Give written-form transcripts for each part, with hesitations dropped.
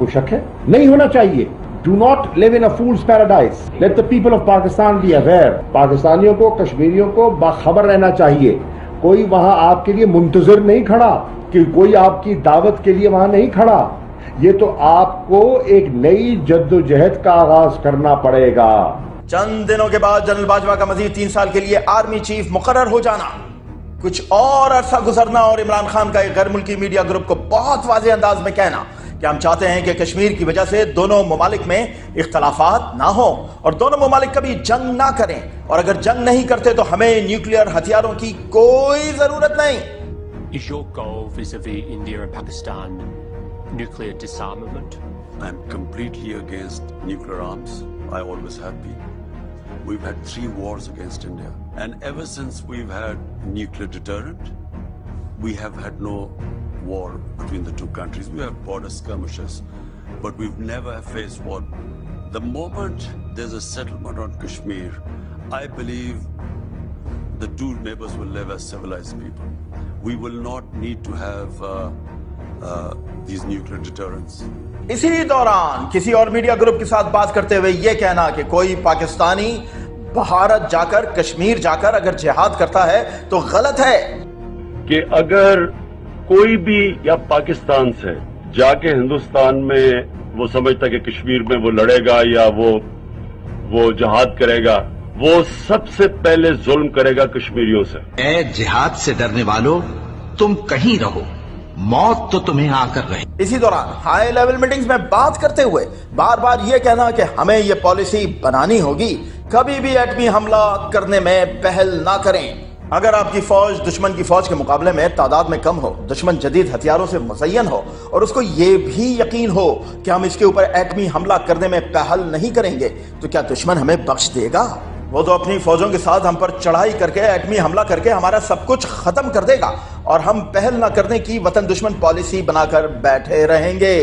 कोई शक है? नहीं होना चाहिए. Do not live in a fool's paradise. Let the people of Pakistan be aware. पाकिस्तानियों को, कश्मीरियों को बाखबर रहना चाहिए. कोई वहां आपके लिए मुंतजर नहीं खड़ा, कि कोई आपकी दावत के लिए वहां नहीं खड़ा. ये तो आपको एक नई जद्दोजहद का आगाज करना पड़ेगा. चंद दिनों के बाद जनरल बाजवा का मजीद 3 साल के लिए आर्मी चीफ मुकर्रर हो जाना, कुछ और अरसा गुजरना और इमरान खान का एक गैर मुल्की मीडिया ग्रुप को बहुत वाज़ेह अंदाज में कहना कि हम चाहते हैं कि कश्मीर की वजह से दोनों ममालिक में इख्तलाफात ना हो और दोनों ममालिक कभी जंग ना करें, और अगर जंग नहीं करते तो हमें न्यूक्लियर हथियारों की कोई जरूरत नहीं. Is your goal vis-a-vis India and Pakistan nuclear disarmament? I'm completely against nuclear arms. I always have been. We've had 3 wars against India, and ever since we've had nuclear deterrent, we have had no war between the two countries. We have border skirmishes, but we've never faced war. The moment there's a settlement on Kashmir, I believe the two neighbors will live as civilized people. We will not need to have these nuclear deterrents. इसी दौरान किसी और media group के साथ बात करते हुए ये कहना कि कोई पाकिस्तानी भारत जाकर, कश्मीर जाकर अगर जिहाद करता है तो गलत है. कि अगर कोई भी या पाकिस्तान से जाके हिंदुस्तान में वो समझता कि कश्मीर में वो लड़ेगा या वो जिहाद करेगा, वो सबसे पहले जुल्म करेगा कश्मीरियों से. ए जिहाद से डरने वालों, तुम कहीं रहो, मौत तो तुम्हें आकर रहे. इसी दौरान हाई लेवल मीटिंग्स में बात करते हुए बार बार ये कहना कि हमें ये पॉलिसी बनानी होगी, कभी भी एटमी हमला करने में पहल ना करें. अगर आपकी फौज दुश्मन की फौज के मुकाबले में तादाद में कम हो, दुश्मन जदीद हथियारों से मुज़य्यन हो और उसको ये भी यकीन हो कि हम इसके ऊपर एटमी हमला करने में पहल नहीं करेंगे, तो क्या दुश्मन हमें बख्श देगा? वो तो अपनी फौजों के साथ हम पर चढ़ाई करके, एटमी हमला करके हमारा सब कुछ खत्म कर देगा और हम पहल न करने की वतन दुश्मन पॉलिसी बनाकर बैठे रहेंगे.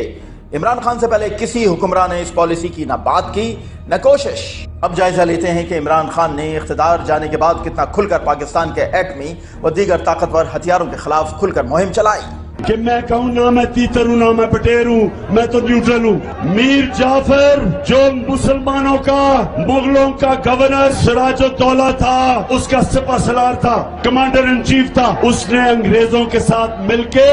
इमरान खान से पहले किसी हुक्मरान ने इस पॉलिसी की ना बात की न कोशिश. अब जायजा लेते हैं कि इमरान खान ने इख्तिदार जाने के बाद कितना खुलकर पाकिस्तान के एटमी व दीगर ताकतवर हथियारों के खिलाफ खुलकर मुहिम चलाई. कि मैं कहूँ ना मैं तीतर हूँ ना मैं पटेर हूँ, मैं तो न्यूट्रल हूँ. मीर जाफर जो मुसलमानों का, मुगलों का गवर्नर सिराजुद्दौला था, उसका सिपह सलार था, कमांडर इन चीफ था, उसने अंग्रेजों के साथ मिलके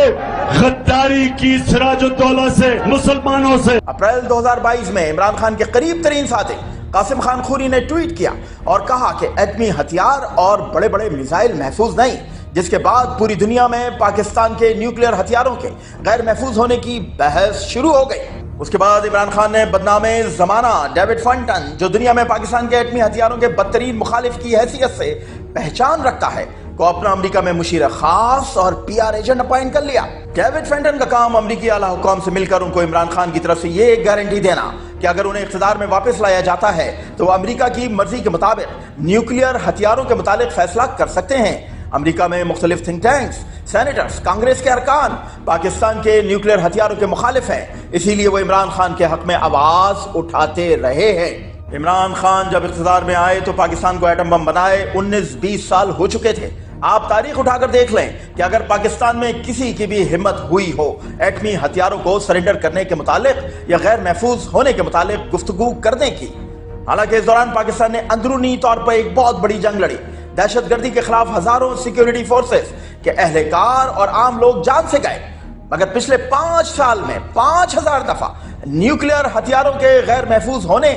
गद्दारी की सिराजुद्दौला से, मुसलमानों से. अप्रैल 2022 में इमरान खान के करीब तरीन साथी कासिम खान खूरी ने ट्वीट किया और कहा कि एटमी हथियार और बड़े बड़े मिसाइल महफूज नहीं, जिसके बाद पूरी दुनिया में पाकिस्तान के न्यूक्लियर हथियारों के गैर महफूज होने की बहस शुरू हो गई. उसके बाद इमरान खान ने बदनामे जमाना डेविड फंटन, जो दुनिया में पाकिस्तान के एटमी हथियारों के बदतरीन मुखालिफ की हैसियत से पहचान रखता है, को अपना अमेरिका में मुशीर खास और PR एजेंट अपॉइंट कर लिया. डेविड फंटन का काम अमेरिकी आला हुकाम से मिलकर उनको इमरान खान की तरफ से ये गारंटी देना कि अगर उन्हें इख्तिदार में वापस लाया जाता है तो वो अमेरिका की मर्जी के मुताबिक न्यूक्लियर हथियारों के मुतालिक फैसला कर सकते हैं. अमेरिका में मुख्तलिफ थिंक टैंक्स, सेनेटर्स, कांग्रेस के अरकान पाकिस्तान के न्यूक्लियर हथियारों के मुखालिफ हैं, इसीलिए वो इमरान खान के हक में आवाज उठाते रहे हैं. इमरान खान जब इख्तिदार में आए तो पाकिस्तान को एटम बम बनाए 19-20 साल हो चुके थे. आप तारीख उठाकर देख लें कि अगर पाकिस्तान में किसी की भी हिम्मत हुई हो एटमी हथियारों को सरेंडर करने के मुतालिक या गैर महफूज होने के मुतालिक गुफ्तगू करने की. हालांकि इस दौरान पाकिस्तान ने अंदरूनी तौर पर एक बहुत बड़ी जंग लड़ी. दहशतगर्दी के खिलाफ हजारों सिक्योरिटी फोर्सेस के अहलकार और आम लोग जान से गए, मगर पिछले 5 साल में 5000 दफा न्यूक्लियर हथियारों के गैर महफूज होने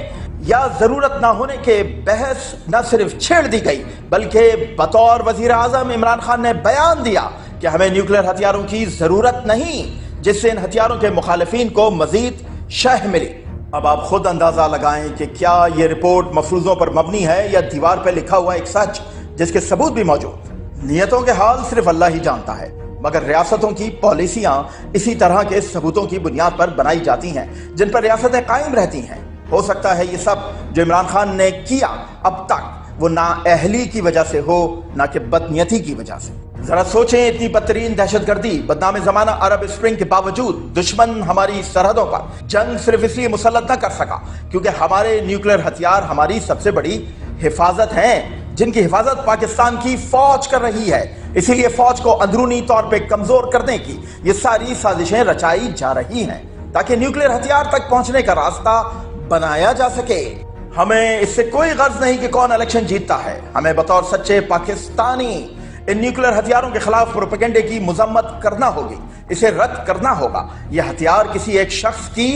या जरूरत ना होने के बहस न सिर्फ छेड़ दी गई, बल्कि बतौर वजीर आजम इमरान खान ने बयान दिया कि हमें न्यूक्लियर हथियारों की जरूरत नहीं, जिससे इन हथियारों के मुखालिफिन को मजीद शह मिली. अब आप खुद अंदाजा लगाएं कि क्या ये रिपोर्ट मफरूजों पर मबनी है या दीवार पर लिखा हुआ एक सच जिसके सबूत भी मौजूद. नियतों के हाल सिर्फ अल्लाह ही जानता है, मगर रियासतों की पॉलिसियां इसी तरह के सबूतों की बुनियाद पर बनाई जाती हैं जिन पर रियासतें कायम रहती हैं. हो सकता है ये सब जो इमरान खान ने किया अब तक वो नाअहली की वजह से हो, ना कि बदनीयती की वजह से. जरा सोचें, इतनी बदतरीन दहशतगर्दी, बदनाम जमाना अरब स्प्रिंग के बावजूद दुश्मन हमारी सरहदों पर जंग सिर्फ इसलिए मुसल्लत न कर सका क्योंकि हमारे न्यूक्लियर हथियार हमारी सबसे बड़ी हिफाजत हैं, जिनकी हिफाजत पाकिस्तान की फौज कर रही है. इसीलिए फौज को अंदरूनी तौर पे कमजोर करने की ये सारी साजिशें रचाई जा रही हैं. ताकि न्यूक्लियर हथियार तक पहुंचने का रास्ता बनाया जा सके। हमें इससे कोई गर्ज नहीं कि कौन इलेक्शन जीतता है, हमें बतौर सच्चे पाकिस्तानी इन न्यूक्लियर हथियारों के खिलाफ प्रोपेगेंडे की मजम्मत करना होगी, इसे रद्द करना होगा। यह हथियार किसी एक शख्स की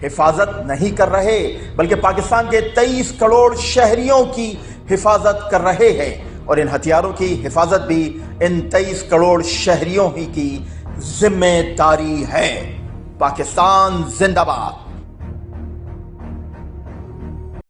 हिफाजत नहीं कर रहे, बल्कि पाकिस्तान के 23 करोड़ शहरियों की हिफाजत कर रहे हैं, और इन हथियारों की हिफाजत भी इन 23 करोड़ शहरियों ही की जिम्मेदारी है। पाकिस्तान जिंदाबाद।